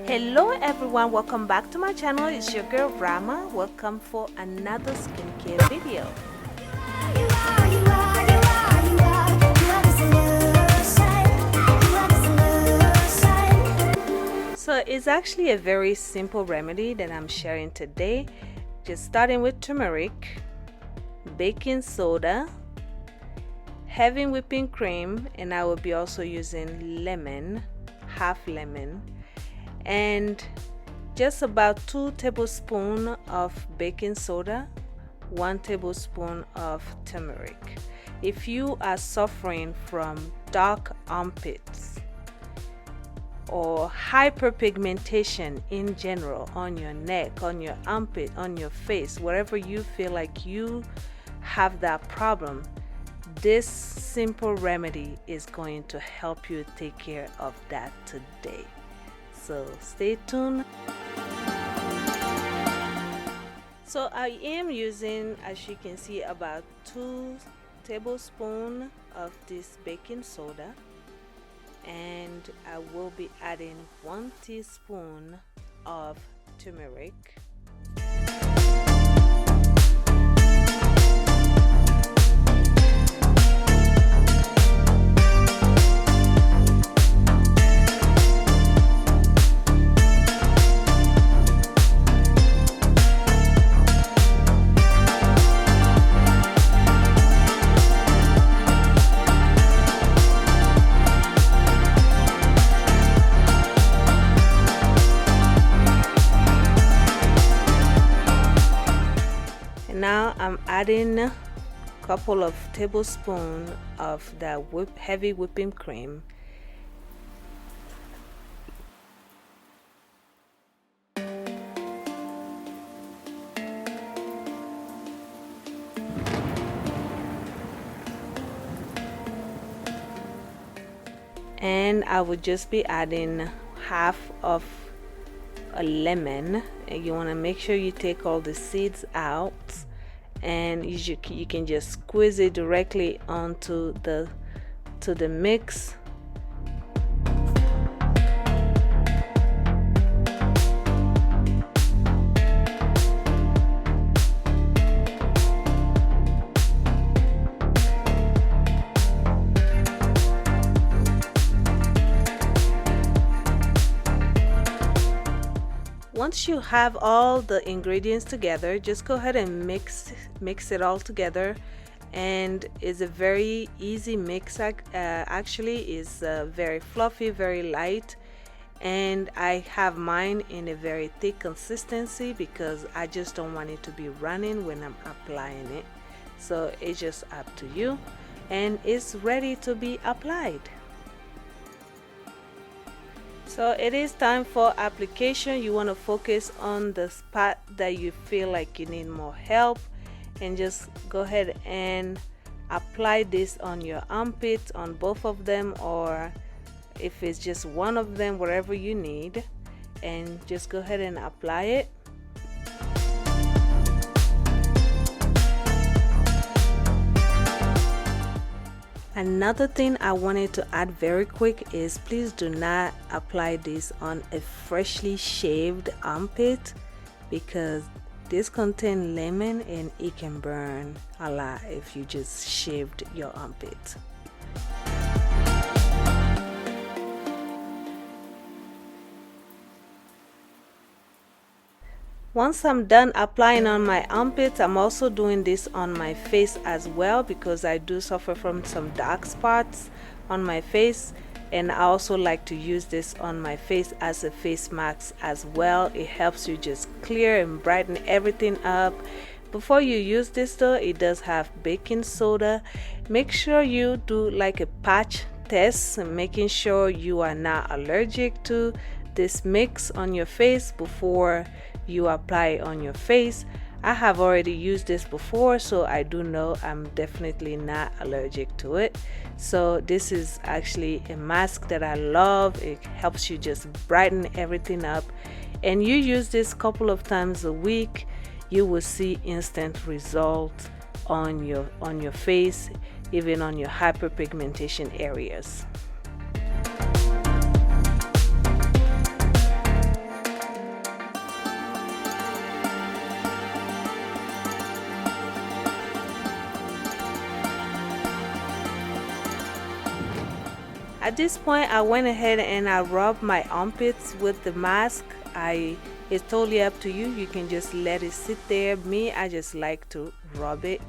Hello everyone, welcome back to my channel. It's your girl Rama. Welcome for another skincare video. So it's actually a very simple remedy that I'm sharing today. Just starting with turmeric, baking soda, heavy whipping cream, and I will be also using lemon, half lemon, and just about 2 tablespoons of baking soda, 1 tablespoon of turmeric. If you are suffering from dark armpits or hyperpigmentation in general on your neck, on your armpit, on your face, wherever you feel like you have that problem, this simple remedy is going to help you take care of that today. So stay tuned. So I am using, as you can see, about 2 tablespoons of this baking soda, and I will be adding 1 teaspoon of turmeric. Now I'm adding a couple of tablespoons of that heavy whipping cream. And I would just be adding half of a lemon. And you want to make sure you take all the seeds out, and you can just squeeze it directly onto the mix. Once you have all the ingredients together, just go ahead and mix it all together, and it's a very easy mix. Actually is very fluffy, very light, and I have mine in a very thick consistency because I just don't want it to be running when I'm applying it. So it's just up to you, and it's ready to be applied. So it is time for application. You want to focus on the spot that you feel like you need more help, and just go ahead and apply this on your armpits, on both of them, or if it's just one of them, wherever you need, and just go ahead and apply it. Another thing I wanted to add very quick is please do not apply this on a freshly shaved armpit, because this contains lemon and it can burn a lot if you just shaved your armpit. Once I'm done applying on my armpits, I'm also doing this on my face as well, because I do suffer from some dark spots on my face, and I also like to use this on my face as a face mask as well. It helps you just clear and brighten everything up. Before you use this though, it does have baking soda. Make sure you do like a patch test, making sure you are not allergic to this mix on your face before you apply it on your face. I have already used this before, so I do know I'm definitely not allergic to it. So this is actually a mask that I love. It helps you just brighten everything up, and you use this a couple of times a week, you will see instant results on your face, even on your hyperpigmentation areas. At this point, I went ahead and I rubbed my armpits with the mask. It's totally up to you. You can just let it sit there. Me, I just like to rub it.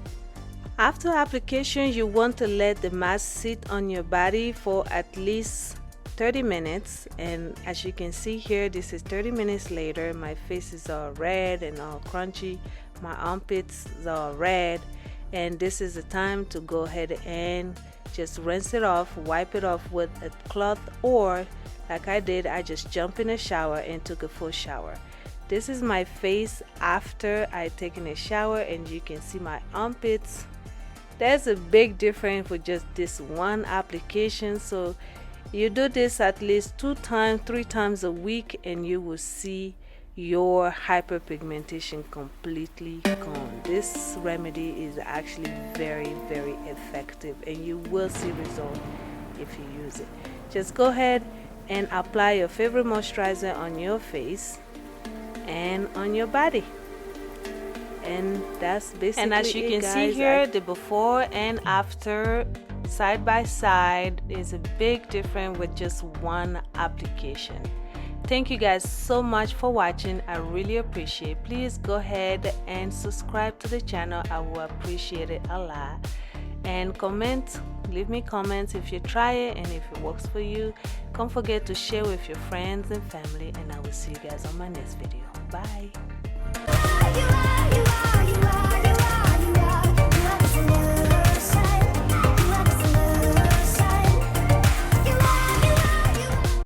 After application, you want to let the mask sit on your body for at least 30 minutes. And as you can see here, this is 30 minutes later. My face is all red and all crunchy. My armpits are red. And this is the time to go ahead and just rinse it off, wipe it off with a cloth, or like I did, I just jumped in a shower and took a full shower. This is my face after I taken a shower, and you can see my armpits. There's a big difference with just this one application. So you do this at least 2 times, 3 times a week, and you will see your hyperpigmentation completely gone. This remedy is actually very, very effective, and you will see results if you use it. Just go ahead and apply your favorite moisturizer on your face and on your body, and that's basically it. And as you can see here, the before and after side by side is a big difference with just one application. Thank you guys so much for watching. I really appreciate it. Please go ahead and subscribe to the channel. I will appreciate it a lot. And comment, leave me comments if you try it and if it works for you. Don't forget to share with your friends and family, and I will see you guys on my next video. Bye.